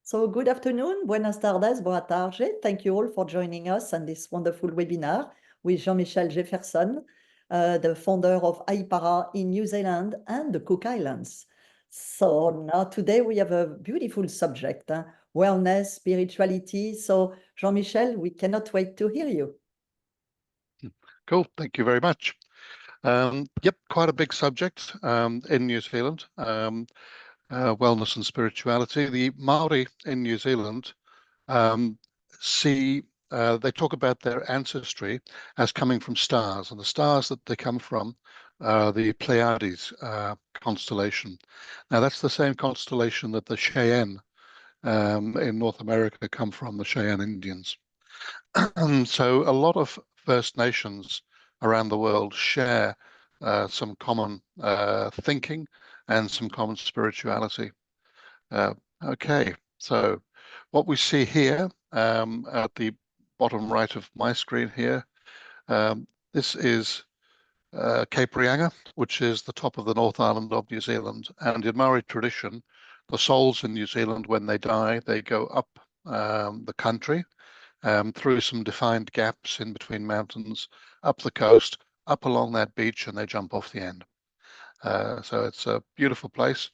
So good afternoon, buenas tardes, boa tarde. Thank you all for joining us on this wonderful webinar with Jean-Michel Jefferson, the founder of Ahipara in New Zealand and the Cook Islands. So now today we have a beautiful subject, wellness, spirituality. So Jean-Michel, we cannot wait to hear you. Cool, thank you very much. Yep, quite a big subject in New Zealand. Wellness and spirituality. The Maori in New Zealand they talk about their ancestry as coming from stars, and the stars that they come from are the Pleiades constellation. Now that's the same constellation that the Cheyenne in North America come from, the Cheyenne Indians. So a lot of First Nations around the world share some common thinking and some common spirituality. Okay, so what we see here at the bottom right of my screen here, this is Cape Reinga, which is the top of the North Island of New Zealand. And in Maori tradition, the souls in New Zealand, when they die, they go up the country through some defined gaps in between mountains, up the coast, up along that beach, and they jump off the end. So it's a beautiful place.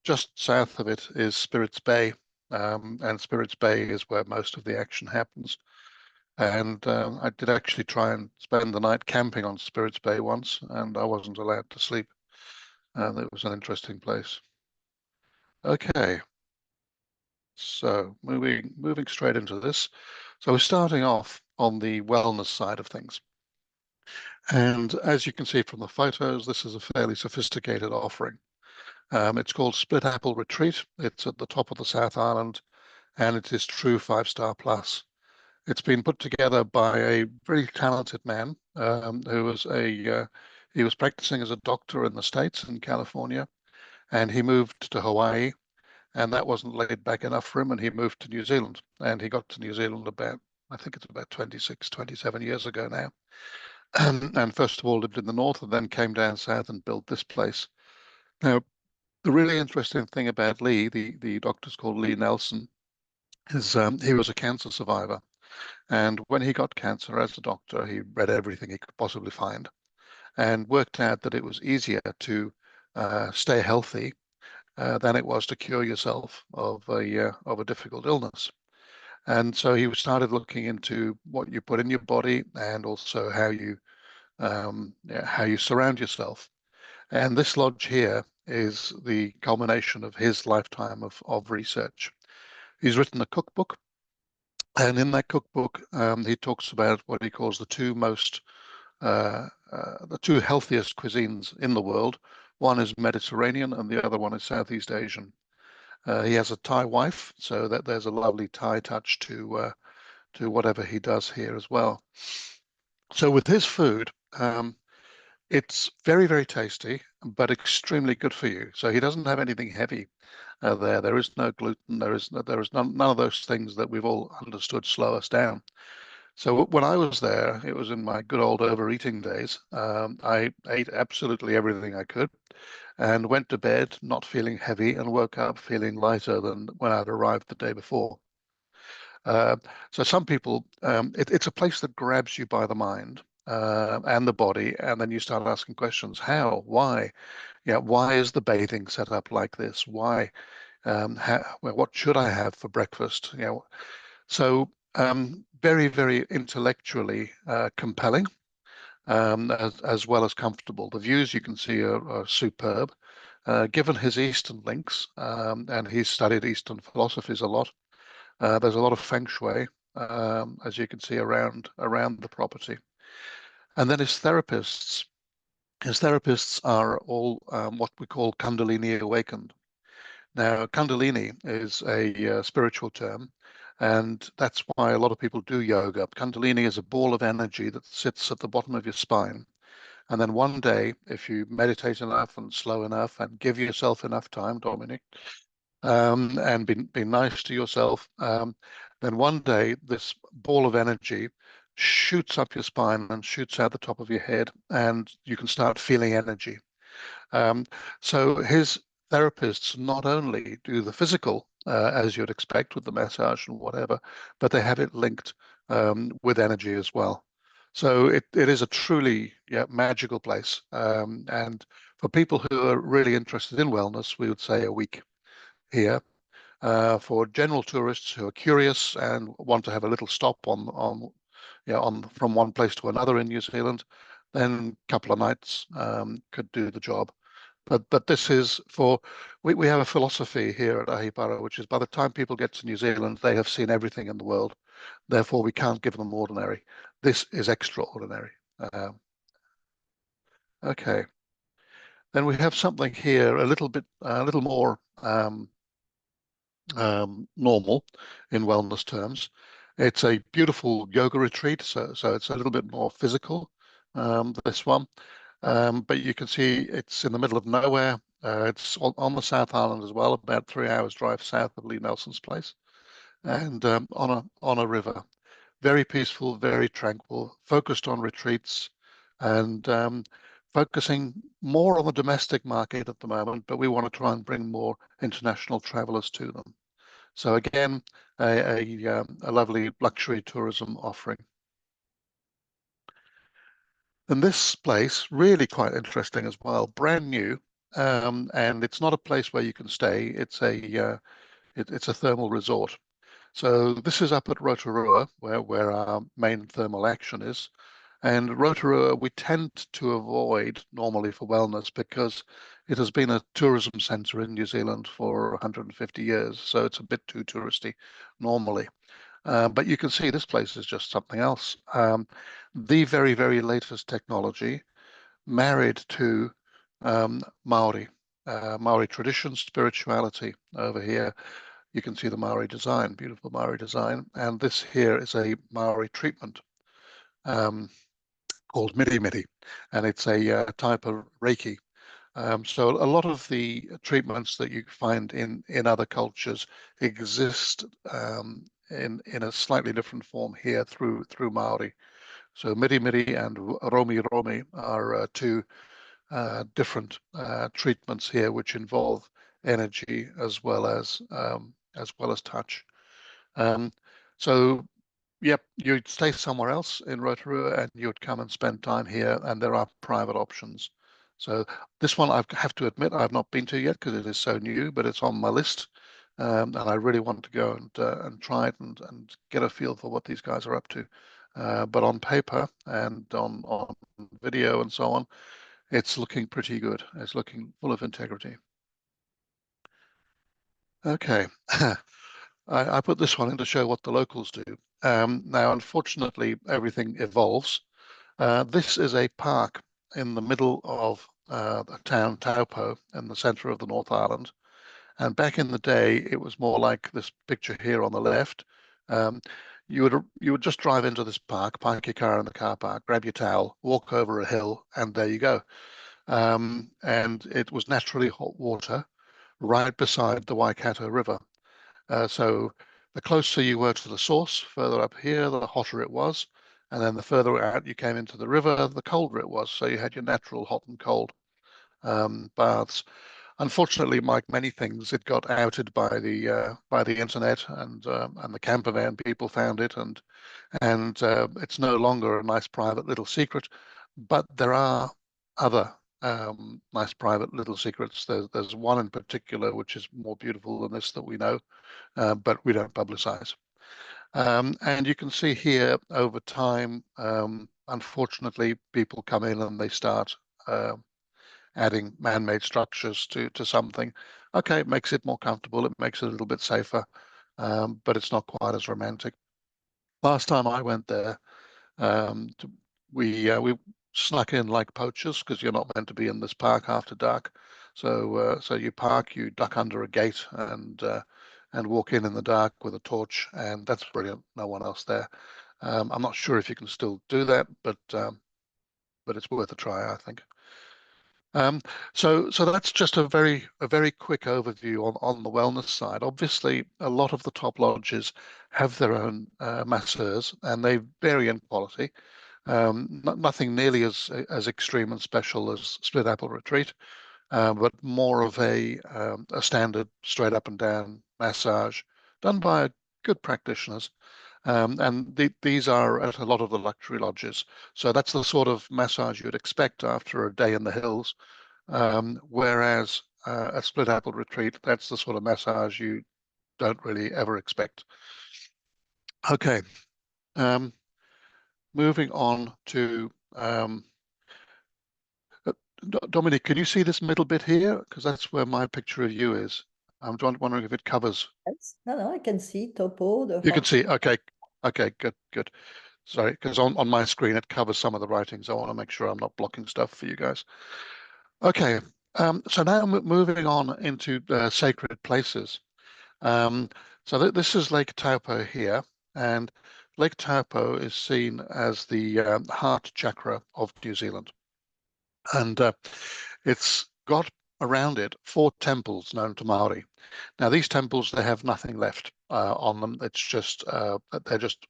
Just south of it is Spirits Bay, and Spirits Bay is where most of the action happens. And I did actually try and spend the night camping on Spirits Bay once, and I wasn't allowed to sleep. It was an interesting place. Okay, so moving straight into this. So we're starting off on the wellness side of things. And as you can see from the photos, this is a fairly sophisticated offering. It's called Split Apple Retreat. It's at the top of the South Island, and it is true 5-star plus. It's been put together by a very talented man who was he was practicing as a doctor in the States in California, and he moved to Hawaii, and that wasn't laid back enough for him, and he moved to New Zealand, and he got to New Zealand I think it's about 26, 27 years ago now. And first of all lived in the north and then came down south and built this place. Now, the really interesting thing about Lee, the doctor's called Lee Nelson, is he was a cancer survivor. And when he got cancer as a doctor, he read everything he could possibly find and worked out that it was easier to stay healthy than it was to cure yourself of a difficult illness. And so he started looking into what you put in your body and also how you surround yourself. And this lodge here is the culmination of his lifetime of research. He's written a cookbook, and in that cookbook, he talks about what he calls the two healthiest cuisines in the world. One is Mediterranean, and the other one is Southeast Asian. He has a Thai wife, so that there's a lovely Thai touch to whatever he does here as well. So with his food, it's very, very tasty, but extremely good for you. So he doesn't have anything heavy there. There is no gluten. There is none of those things that we've all understood slow us down. So when I was there, it was in my good old overeating days. I ate absolutely everything I could and went to bed not feeling heavy and woke up feeling lighter than when I'd arrived the day before. So some people, it's a place that grabs you by the mind and the body, and then you start asking questions. How? Why? Yeah, why is the bathing set up like this? Why? What should I have for breakfast? So very, very intellectually compelling, as well as comfortable. The views you can see are superb. Given his Eastern links, and he's studied Eastern philosophies a lot, there's a lot of feng shui, as you can see around the property. And then his therapists are all what we call Kundalini awakened. Now, Kundalini is a spiritual term, and that's why a lot of people do yoga. Kundalini is a ball of energy that sits at the bottom of your spine. And then one day, if you meditate enough and slow enough and give yourself enough time, Dominic, and be nice to yourself, then one day this ball of energy shoots up your spine and shoots out the top of your head, and you can start feeling energy. So his therapists not only do the physical, as you'd expect with the massage and whatever, but they have it linked with energy as well. So it is a truly magical place. And for people who are really interested in wellness, we would say a week here. For general tourists who are curious and want to have a little stop on from one place to another in New Zealand, then a couple of nights could do the job. But this is for we have a philosophy here at Ahipara, which is by the time people get to New Zealand, they have seen everything in the world. Therefore, we can't give them ordinary. This is extraordinary. Um, okay, then we have something here a little more normal in wellness terms. It's a beautiful yoga retreat, so it's a little bit more physical. This one. But you can see it's in the middle of nowhere. It's on the South Island as well, about 3 hours drive south of Lee Nelson's place, and on a river. Very peaceful, very tranquil, focused on retreats, and focusing more on the domestic market at the moment. But we want to try and bring more international travelers to them. So again, a lovely luxury tourism offering. And this place, really quite interesting as well, brand new. And it's not a place where you can stay. It's a thermal resort. So this is up at Rotorua, where our main thermal action is. And Rotorua, we tend to avoid normally for wellness because it has been a tourism centre in New Zealand for 150 years. So it's a bit too touristy normally. But you can see this place is just something else. The very, very latest technology married to Maori, Maori tradition, spirituality over here. You can see the Maori design, beautiful Maori design. And this here is a Maori treatment um, called miri miri, and it's a type of Reiki. So a lot of the treatments that you find in other cultures exist in a slightly different form here through Maori. So miri miri and romi romi are two different treatments here, which involve energy as well as touch. Um, so yep, you'd stay somewhere else in Rotorua and you'd come and spend time here, and there are private options. So this one I have to admit I've not been to yet because it is so new, but it's on my list. And I really want to go and try it and get a feel for what these guys are up to. But on paper and on video and so on, it's looking pretty good. It's looking full of integrity. Okay. I put this one in to show what the locals do. Now, unfortunately, everything evolves. This is a park in the middle of the town Taupo in the center of the North Island. And back in the day, it was more like this picture here on the left. Um, you would just drive into this park, park your car in the car park, grab your towel, walk over a hill, and there you go. And it was naturally hot water right beside the Waikato River. So the closer you were to the source, further up here, the hotter it was. And then the further out you came into the river, the colder it was. So you had your natural hot and cold baths. Unfortunately, like many things, it got outed by the internet and the camper van people found it, and it's no longer a nice private little secret. But there are other nice private little secrets. There's one in particular which is more beautiful than this that we know, but we don't publicize. And you can see here over time, unfortunately, people come in and they start adding man-made structures to something. Okay, it makes it more comfortable. It makes it a little bit safer, but it's not quite as romantic. Last time I went there, to, we snuck in like poachers because you're not meant to be in this park after dark. So you park, you duck under a gate, and walk in the dark with a torch, and that's brilliant. No one else there. I'm not sure if you can still do that, but it's worth a try, I think. Um, so that's just a very quick overview on the wellness side. Obviously, a lot of the top lodges have their own masseurs, and they vary in quality. Nothing nearly as extreme and special as Split Apple Retreat, but more of a standard straight up and down massage done by good practitioners. And these are at a lot of the luxury lodges. So that's the sort of massage you'd expect after a day in the hills. Whereas a split apple retreat, that's the sort of massage you don't really ever expect. Okay, um, moving on to uh, Dominic, can you see this middle bit here? Because that's where my picture of you is. I'm wondering if it covers. Yes. No, no, I can see topo, the You can hot. see. Okay, okay, good, good. Sorry, because on my screen it covers some of the writings. I want to make sure I'm not blocking stuff for you guys. Okay, so now moving on into sacred places. Um, so this is Lake Taupo here, and Lake Taupo is seen as the heart chakra of New Zealand, and it's got around it 4 temples known to Maori. Now these temples, they have nothing left on them. It's just they're just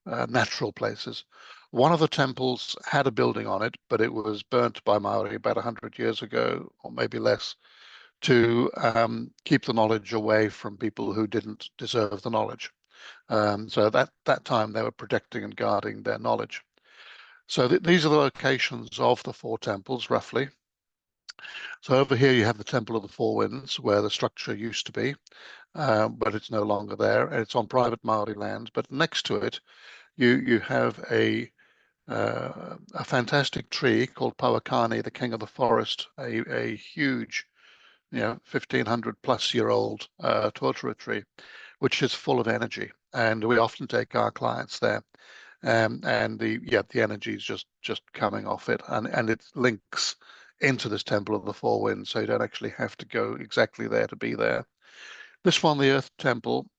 natural places. One of the temples had a building on it, but it was burnt by Maori about 100 years ago, or maybe less, to keep the knowledge away from people who didn't deserve the knowledge. So that time they were protecting and guarding their knowledge. So these are the locations of the 4 temples, roughly. So over here you have the Temple of the Four Winds, where the structure used to be, but it's no longer there, and it's on private Maori land. But next to it, you have a fantastic tree called Powakani, the king of the forest, a huge, 1500 plus year old totara tree, which is full of energy. And we often take our clients there. And the energy is just coming off it, and it links into this Temple of the Four Winds, so you don't actually have to go exactly there to be there. This one, the Earth Temple,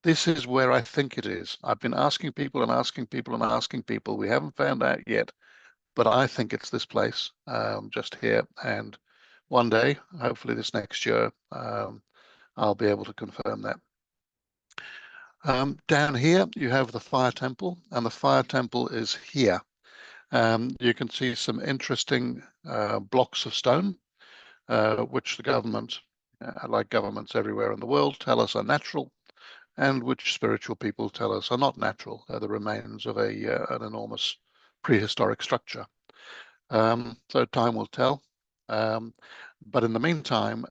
this is where I think it is. I've been asking people and asking people and asking people. We haven't found out yet, but I think it's this place, just here. And one day, hopefully this next year, I'll be able to confirm that. Down here, you have the Fire Temple, and the Fire Temple is here. You can see some interesting blocks of stone, which the government, like governments everywhere in the world, tell us are natural, and which spiritual people tell us are not natural. They're the remains of an enormous prehistoric structure. So time will tell. Um, but in the meantime,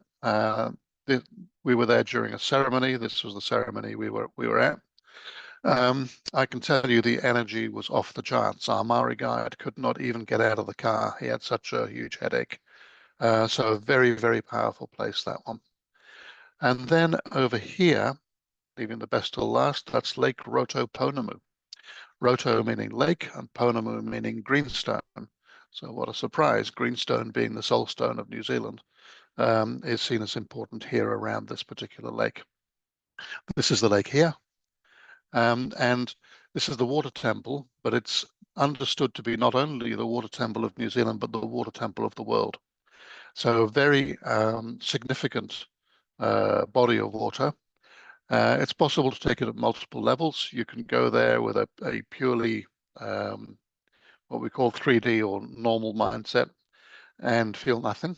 we were there during a ceremony. This was the ceremony we were at. I can tell you the energy was off the charts. Our Maori guide could not even get out of the car. He had such a huge headache. So a very, very powerful place, that one. And then over here, leaving the best till last, that's Lake Rotoponamu. Roto meaning lake and Ponamu meaning greenstone. So what a surprise, greenstone being the soul stone of New Zealand, is seen as important here around this particular lake. This is the lake here. And this is the water temple, but it's understood to be not only the water temple of New Zealand, but the water temple of the world. So a very significant body of water. It's possible to take it at multiple levels. You can go there with a purely what we call 3D or normal mindset and feel nothing.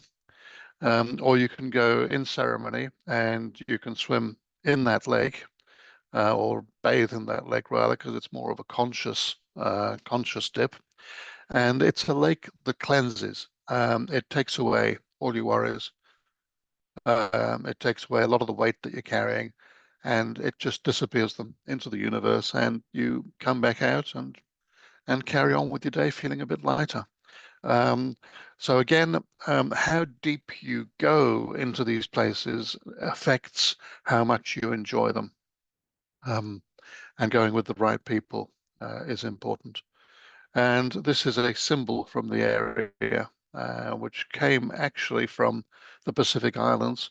Or you can go in ceremony and you can swim in that lake or bathe in that lake rather, because it's more of a conscious dip. And it's a lake that cleanses. It takes away all your worries. It takes away a lot of the weight that you're carrying, and it just disappears them into the universe, and you come back out and carry on with your day feeling a bit lighter. Um, so again, how deep you go into these places affects how much you enjoy them. And going with the right people is important. And this is a symbol from the area, which came actually from the Pacific Islands.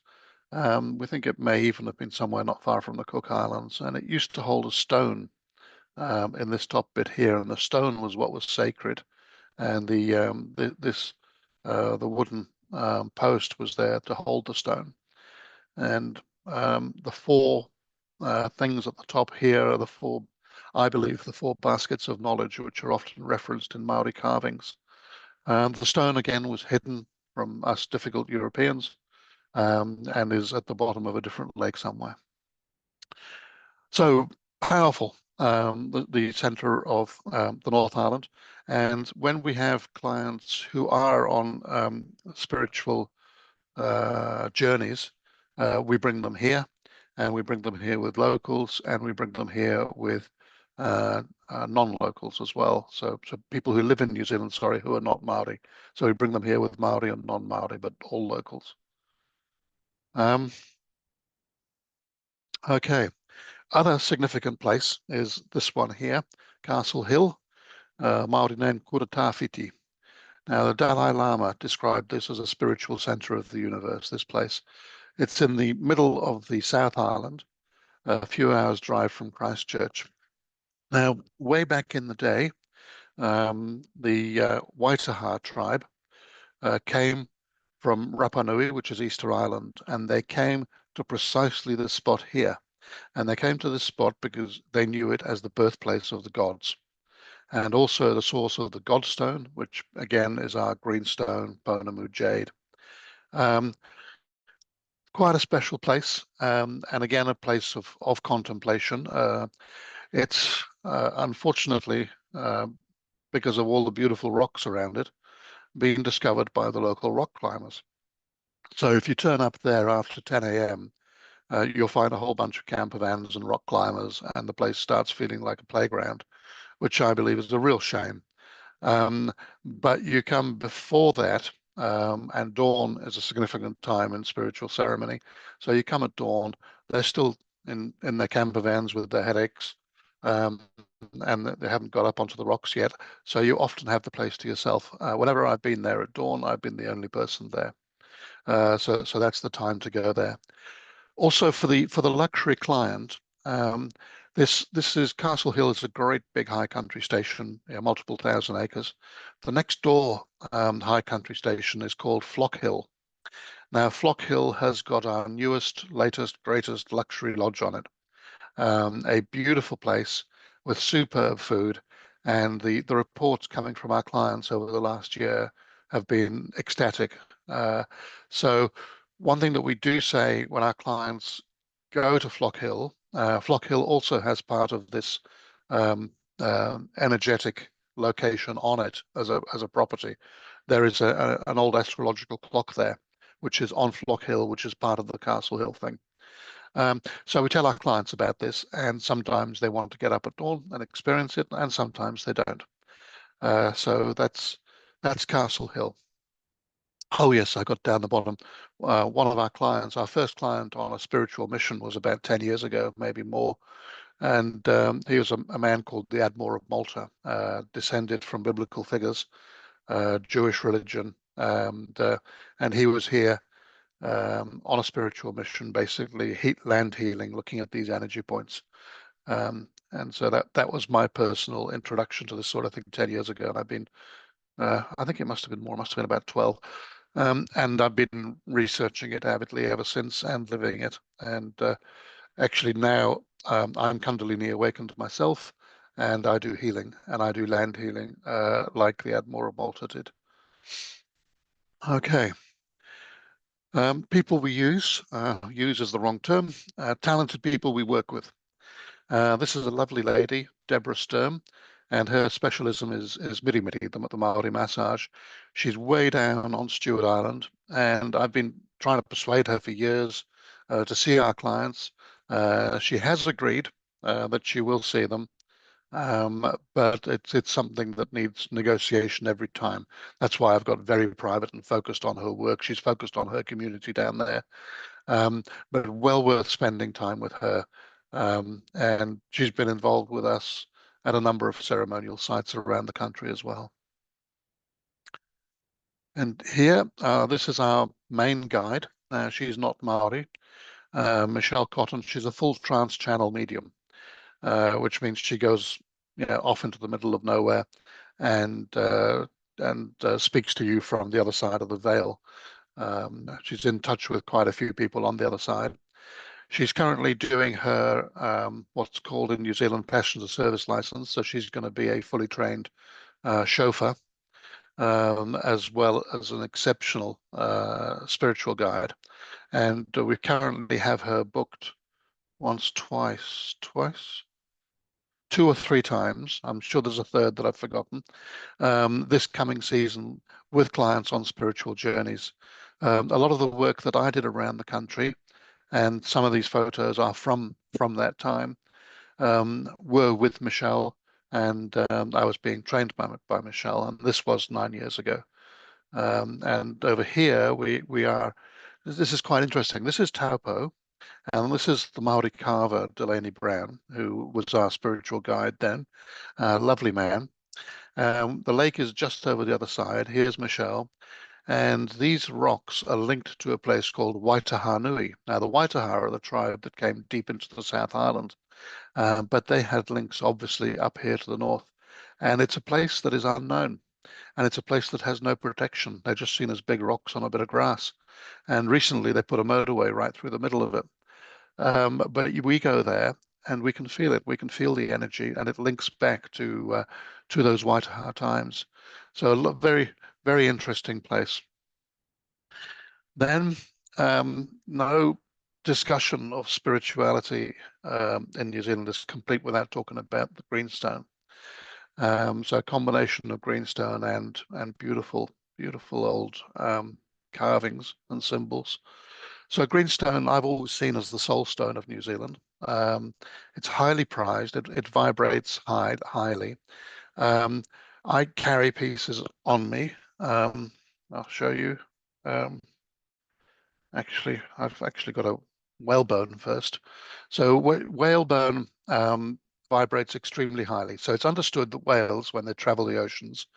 We think it may even have been somewhere not far from the Cook Islands, and it used to hold a stone in this top bit here, and the stone was what was sacred, and the wooden post was there to hold the stone. And the four things at the top here are I believe, the 4 baskets of knowledge, which are often referenced in Maori carvings. The stone again was hidden from us difficult Europeans, and is at the bottom of a different lake somewhere. So powerful, the center of the North Island. And when we have clients who are on spiritual journeys, we bring them here, and we bring them here with locals, and we bring them here with non-locals as well. So people who live in New Zealand, sorry, who are not Maori. So we bring them here with Maori and non-Maori, but all locals. Um, okay. Other significant place is this one here, Castle Hill, Maori name Kura Tawhiti. Now, the Dalai Lama described this as a spiritual center of the universe, this place. It's in the middle of the South Island, a few hours' drive from Christchurch. Now, way back in the day, the Waitaha tribe came from Rapa Nui, which is Easter Island, and they came to precisely this spot here. And they came to this spot because they knew it as the birthplace of the gods, and also the source of the godstone, which again is our greenstone, Pounamu jade. Um, Quite a special place, and again a place of contemplation. It's unfortunately, because of all the beautiful rocks around it, being discovered by the local rock climbers. So if you turn up there after 10 a.m., you'll find a whole bunch of camper vans and rock climbers, and the place starts feeling like a playground, which I believe is a real shame. But you come before that, and dawn is a significant time in spiritual ceremony. So you come at dawn, they're still in their camper vans with their headaches, um, and they haven't got up onto the rocks yet. So you often have the place to yourself. Whenever I've been there at dawn, I've been the only person there. So that's the time to go there. Also for the luxury client, um, this is Castle Hill is a great big high country station, multiple thousand acres. The next door high country station is called Flock Hill. Now Flock Hill has got our newest, latest, greatest luxury lodge on it. A beautiful place with superb food, and the reports coming from our clients over the last year have been ecstatic. So one thing that we do say when our clients go to Flock Hill also has part of this um, energetic location on it as a property. There is an old astrological clock there, which is on Flock Hill, which is part of the Castle Hill thing. So we tell our clients about this, and sometimes they want to get up at dawn and experience it, and sometimes they don't. So that's Castle Hill. Oh yes, I got down the bottom. One of our clients, our first client on a spiritual mission, was about 10 years ago, maybe more. And he was a man called the Admor of Malta, descended from biblical figures, Jewish religion, and he was here on a spiritual mission, basically land healing, looking at these energy points. And so that was my personal introduction to this sort of thing 10 years ago. And I've been, I think it must have been more, must have been about 12. And I've been researching it avidly ever since and living it. And actually now I'm Kundalini awakened myself, and I do healing, and I do land healing like the Admiral of Malta did. Okay. People we use is the wrong term, talented people we work with. This is a lovely lady, Deborah Sturm, and her specialism is mirimiri, the Maori massage. She's way down on Stewart Island, and I've been trying to persuade her for years to see our clients. She has agreed that she will see them, but it's something that needs negotiation every time. That's why I've got very private and focused on her work. She's focused on her community down there, but well worth spending time with her. And she's been involved with us at a number of ceremonial sites around the country as well. And here, this is our main guide. She's not Maori. Michelle Cotton, she's a full trance channel medium, which means she goes off into the middle of nowhere and speaks to you from the other side of the veil. She's in touch with quite a few people on the other side. She's currently doing her what's called in New Zealand passenger service license, so she's going to be a fully trained chauffeur. as well as an exceptional spiritual guide. And we currently have her booked once, twice, 2 or 3 times. I'm sure there's a third that I've forgotten. This coming season with clients on spiritual journeys. A lot of the work that I did around the country, and some of these photos are from that time, were with Michelle, and I was being trained by Michelle, and this was 9 years ago. And over here we are. This is quite interesting. This is Taupo, and this is the Maori carver Delaney Brown, who was our spiritual guide then. Lovely man. The lake is just over the other side. Here's Michelle. And these rocks are linked to a place called Waitahanui. Now, the Waitaha are the tribe that came deep into the South Island, but they had links obviously up here to the north. And it's a place that is unknown, and it's a place that has no protection. They're just seen as big rocks on a bit of grass. And recently they put a motorway right through the middle of it. But we go there and we can feel it. We can feel the energy, and it links back to those Waitaha times. So a very, very interesting place. Then no discussion of spirituality in New Zealand is complete without talking about the greenstone. So a combination of greenstone and beautiful, beautiful old carvings and symbols. So greenstone I've always seen as the soul stone of New Zealand. It's highly prized. It vibrates highly. Um, I carry pieces on me. I'll show you. Um, I've actually got a whalebone first. So whalebone vibrates extremely highly. So it's understood that whales, when they travel the oceans,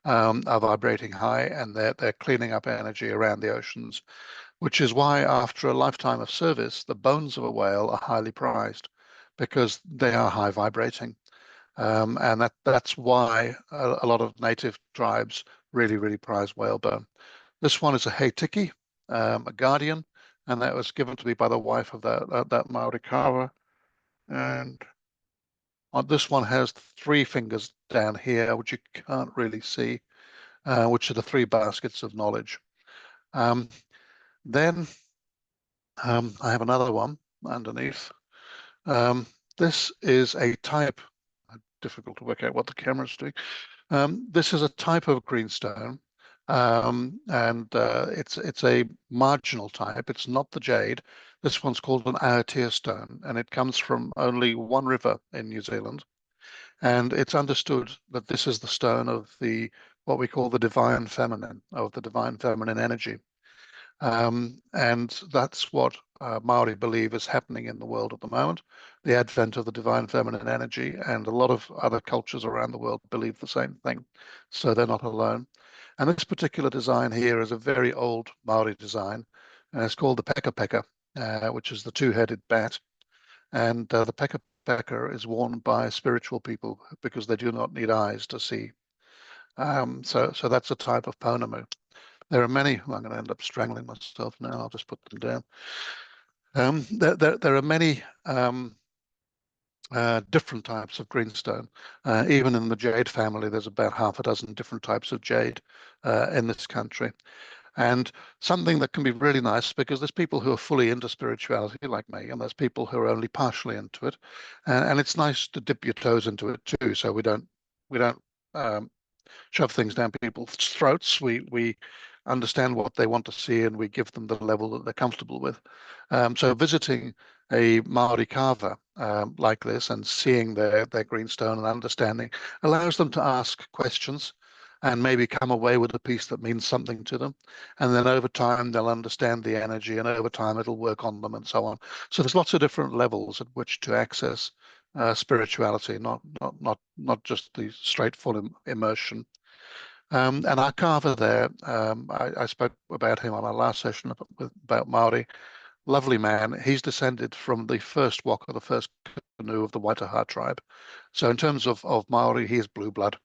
are vibrating high, and they're cleaning up energy around the oceans, which is why after a lifetime of service, the bones of a whale are highly prized because they are high vibrating. And that's why a lot of native tribes really, really prize whalebone. This one is a Heitiki, a guardian, and that was given to me by the wife of that Maori carver. And this one has 3 fingers down here, which you can't really see, which are the 3 baskets of knowledge. Then I have another one underneath. Um, this is a type, difficult to work out what the camera's doing. This is a type of greenstone, and it's a marginal type. It's not the jade. This one's called an Aotea stone, and it comes from only one river in New Zealand. And it's understood that this is the stone of the what we call the divine feminine, of the divine feminine energy. And that's what Maori believe is happening in the world at the moment, the advent of the divine feminine energy, and a lot of other cultures around the world believe the same thing, so they're not alone. And this particular design here is a very old Maori design, and it's called the peka peka, which is the two-headed bat. And the peka peka is worn by spiritual people because they do not need eyes to see. So that's a type of pounamu. There are many. I'm going to end up strangling myself now. I'll just put them down. There are many different types of greenstone. Even in the jade family, there's about half a dozen different types of jade in this country. And something that can be really nice, because there's people who are fully into spirituality like me, and there's people who are only partially into it. And it's nice to dip your toes into it too, so we don't shove things down people's throats. We understand what they want to see, and we give them the level that they're comfortable with. So visiting a Maori carver like this and seeing their greenstone and understanding allows them to ask questions and maybe come away with a piece that means something to them. And then over time, they'll understand the energy, and over time, it'll work on them and so on. So there's lots of different levels at which to access spirituality, not just the straight full immersion. And our carver there, I spoke about him on our last session about Maori. Lovely man. He's descended from the first waka, the first canoe of the Waitaha tribe. So in terms of Maori, he is blue blood,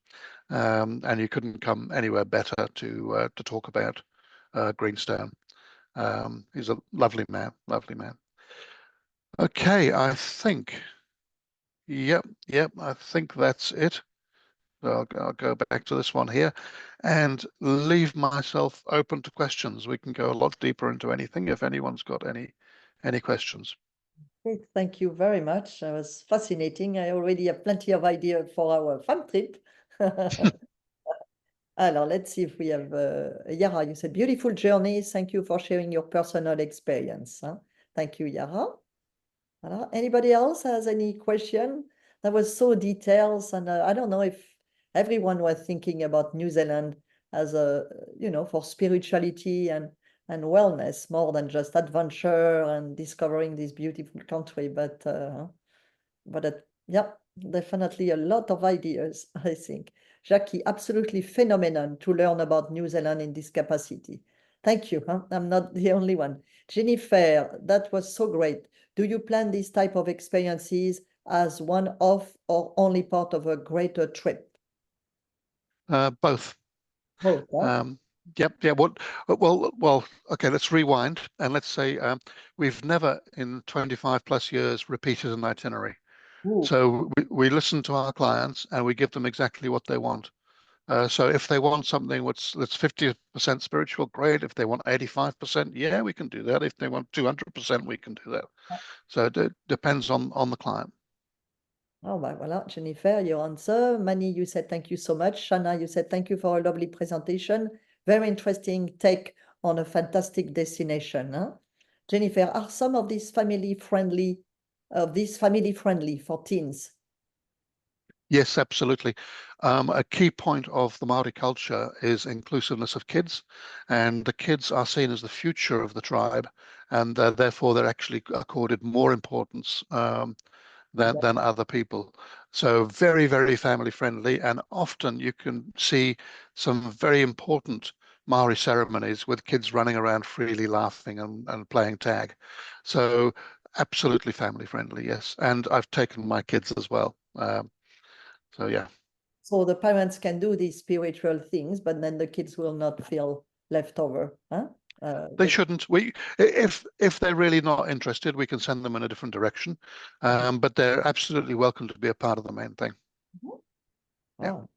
and you couldn't come anywhere better to talk about Greenstone. He's a lovely man, lovely man. Okay, I think, yep, I think that's it. So I'll go back to this one here and leave myself open to questions. We can go a lot deeper into anything if anyone's got any questions. Okay, thank you very much. That was fascinating. I already have plenty of ideas for our fun trip. Alors, let's see if we have Yara. You said beautiful journey. Thank you for sharing your personal experience. Huh? Thank you, Yara. Anybody else has any question? That was so detailed, and I don't know if everyone was thinking about New Zealand as a, for spirituality and wellness more than just adventure and discovering this beautiful country. But yeah, definitely a lot of ideas, I think. Jackie, absolutely phenomenal to learn about New Zealand in this capacity. Thank you. Huh? I'm not the only one. Jennifer, that was so great. Do you plan these type of experiences as one off or only part of a greater trip? Both. Both, huh? Um, yep. Yeah. Well. Okay. Let's rewind and let's say we've never in 25 plus years repeated an itinerary. Ooh, So we listen to our clients and we give them exactly what they want. So if they want something that's 50% spiritual, great. If they want 85%, yeah, we can do that. If they want 200%, we can do that. So it depends on the client. oh, voilà, Jennifer, your answer. Mani, you said thank you so much. Shana, you said thank you for a lovely presentation. Very interesting take on a fantastic destination. Huh? Jennifer, are some of these family friendly for teens? Yes, absolutely. A key point of the Maori culture is inclusiveness of kids, and the kids are seen as the future of the tribe, and therefore they're actually accorded more importance Yeah. than other people. So very, very family friendly, and often you can see some very important Maori ceremonies with kids running around freely laughing and playing tag. So absolutely family friendly, yes. And I've taken my kids as well. So yeah. So the parents can do these spiritual things, but then the kids will not feel left over. Huh? They They, shouldn't. If they're really not interested, we can send them in a different direction. But they're absolutely welcome to be a part of the main thing. Mhm. Yeah. Oh,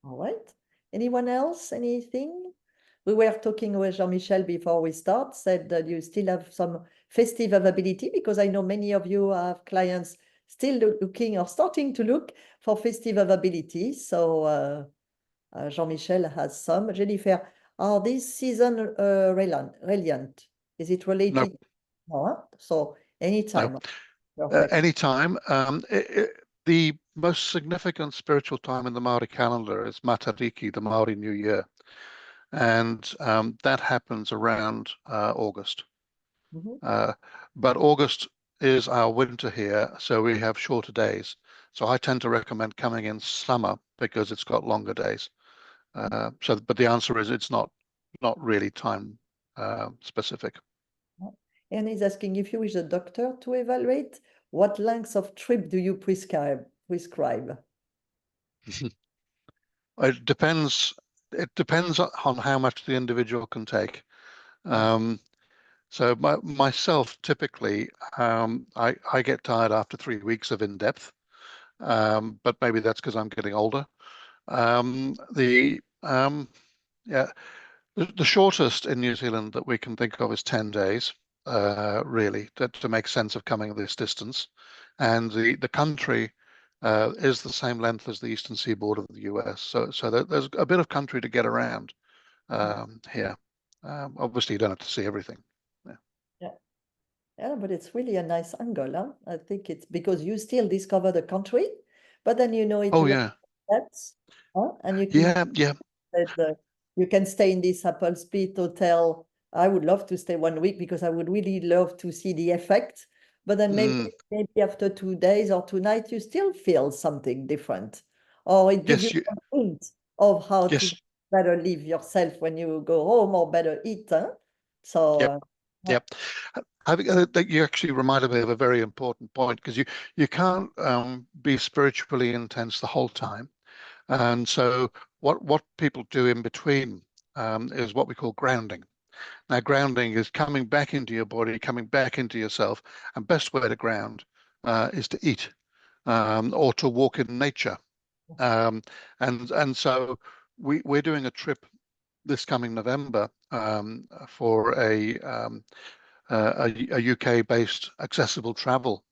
all right. Anyone else? Anything? We were talking with Jean-Michel before we start, said that you still have some festive availability because I know many of you have clients still looking or starting to look for festive availability. So Jean-Michel has some. Jennifer, are these season reliant? Is it No, related? No, huh? So no. anytime. Perfect. Anytime. The most significant spiritual time in the Maori calendar is Matariki, the Maori New Year, and that happens around August. Mhm. Uh, but August is our winter here, so we have shorter days. So I tend to recommend coming in summer because it's got longer days. But the answer is it's not really time specific. And he's asking if you wish the doctor to evaluate, what lengths of trip do you prescribe? It depends. It depends on how much the individual can take. Ah, Um, so myself, typically, I get tired after 3 weeks of in depth, but maybe that's because I'm getting older. The yeah, the shortest in New Zealand that we can think of is 10 days, really, to make sense of coming this distance. And the country is the same length as the eastern seaboard of the US. So there's a bit of country to get around here. Obviously, you don't have to see everything. Yeah. yeah. Yeah, but it's really a nice angle, huh? I think it's because you still discover the country, but then you know it Oh, well. yeah. That's, huh? And you can Yeah. Yeah. that you can stay in this Apple Speed hotel. I would love to stay 1 week because I would really love to see the effect. But then Mm, maybe after 2 days or 2 nights, you still feel something different, or it gives you yes. You, some hint of how to yes. better live yourself when you go home or better eat. Huh? So Yep. yeah. Yep. That you actually reminded me of a very important point because you can't be spiritually intense the whole time. And so what people do in between is what we call grounding. Now, grounding is coming back into your body, coming back into yourself. And best way to ground is to eat or to walk in nature. And so we're doing a trip this coming November for a UK-based accessible travel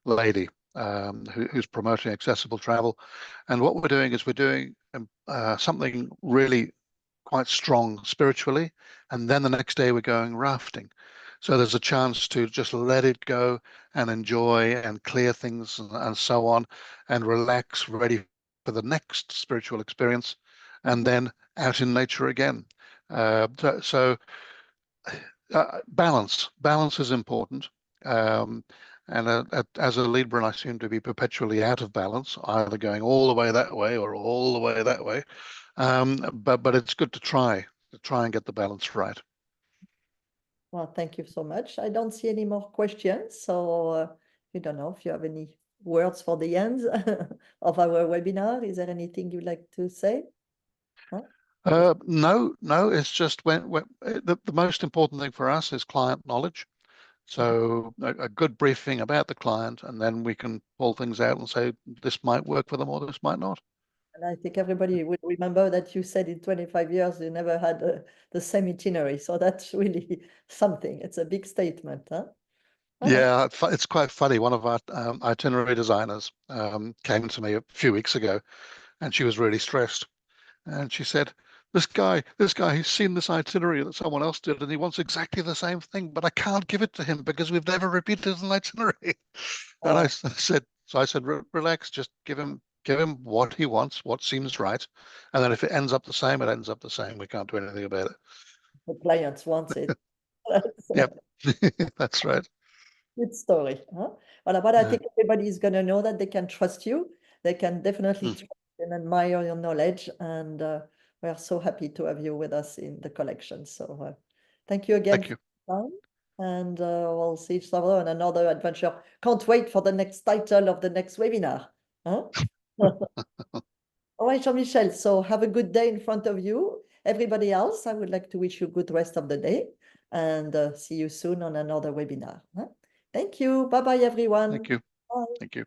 lady who's promoting accessible travel. And what we're doing is we're doing something really quite strong spiritually, and then the next day we're going rafting. So there's a chance to just let it go and enjoy and clear things and so on, and relax, ready for the next spiritual experience, and then out in nature again. So balance is important. Um, and as a Libran, I seem to be perpetually out of balance, either going all the way that way or all the way that way. But it's good to try and get the balance right. Well, thank you so much. I don't see any more questions, so I don't know if you have any words for the end of our webinar. Is there anything you'd like to say? Huh? No, it's just when the most important thing for us is client knowledge. So a good briefing about the client, and then we can pull things out and say this might work for them or this might not. And I think everybody would remember that you said in 25 years you never had the same itinerary. So that's really something. It's a big statement, huh? Ah, Yeah, it's quite funny. One of our itinerary designers came to me a few weeks ago, and she was really stressed. And she said, he's seen this itinerary that someone else did, and he wants exactly the same thing, but I can't give it to him because we've never repeated an itinerary." And oh, I said, Relax, just give him what he wants, what seems right, and then if it ends up the same, it ends up the same. We can't do anything about it. the clients wants it. That's Yep, that's right. good story, huh? But I Uh, think everybody is going to know that they can trust you. They can definitely mm, trust and admire your knowledge. And we are so happy to have you with us in the collection. So thank you again thank for you. your time. And we'll see each other on another adventure. Can't wait for the next title of the next webinar. Huh? All right, Jean-Michel. So have a good day in front of you. Everybody else, I would like to wish you a good rest of the day and see you soon on another webinar. Huh? Thank you. Bye-bye, everyone. Thank you. Bye. Thank you.